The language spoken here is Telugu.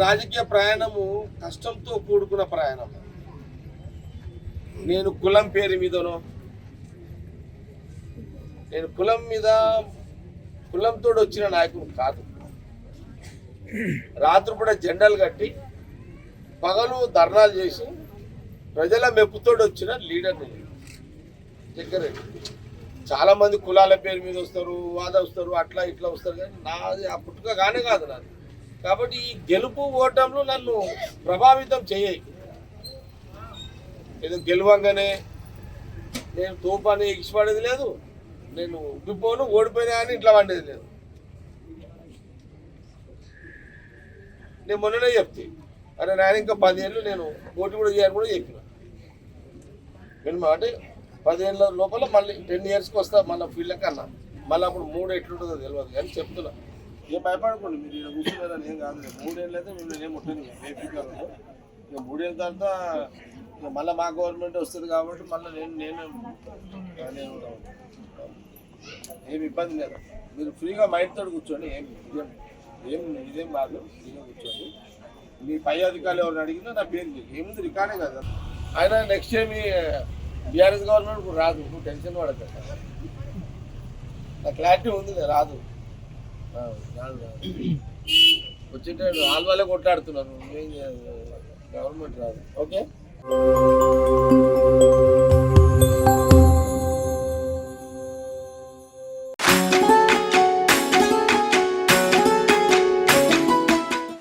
రాజకీయ ప్రయాణము కష్టంతో కూడుకున్న ప్రయాణం. నేను కులం పేరు మీదనో, నేను కులంతో వచ్చిన నాయకుడు కాదు. రాత్రి కూడా జెండాలు కట్టి పగలు ధర్నాలు చేసి ప్రజల మెప్పుతోడు వచ్చిన లీడర్ జగ్గారెడ్డి. చాలా మంది కులాల పేరు మీద వస్తారు, వస్తారు, అట్లా ఇట్లా వస్తారు, కానీ నాది ఆ పుట్టుక కానే కాదు నాది. కాబట్టి ఈ గెలుపు ఓటంలో నన్ను ప్రభావితం చేయాయి. ఏదో గెలవంగానే నేను తోపాన్ని ఎగిసిపడేది లేదు, నేను ఉబ్బిపోను ఓడిపోయినా అని ఇట్లా వండేది లేదు. నేను మొన్ననే చెప్తే అరే నాయన ఇంకా 10 ఏళ్ళు నేను పోటీ కూడా చేయాలని కూడా చెప్పిన. నేను అంటే 10 ఏళ్ళ లోపల మళ్ళీ 10 ఇయర్స్కి వస్తా మళ్ళీ ఫీల్డ్కి అన్నా. మళ్ళీ అప్పుడు 3 ఎట్లుంటుందో తెలియదు కానీ చెప్తున్నా. ఏం భయపడకండి, మీరు ఇక్కడ కూర్చున్నారని ఏం కాదు. 3 ఏళ్ళు అయితే మిమ్మల్ని ఏం ఉంటుంది. ఇక 3 ఏళ్ళ తర్వాత మళ్ళీ మా గవర్నమెంట్ వస్తుంది కాబట్టి మళ్ళీ నేను ఏమి ఇబ్బంది లేదు. మీరు ఫ్రీగా మైండ్ తోటి కూర్చోండి. ఇదేం కాదు. ఫ్రీగా కూర్చోండి. మీ పై అధికారులు ఎవరిని అడిగినా నా పేరు ఏముంది, రికార్డే కదా. ఆయన నెక్స్ట్ టైం బీఆర్ఎస్ గవర్నమెంట్ ఇప్పుడు రాదు, నువ్వు టెన్షన్ పడదు. నా క్లారిటీ ఉంది, రాదు. వచ్చేట వాళ్ళే కొట్లాడుతున్నారు, గవర్నమెంట్ రాదు. ఓకే.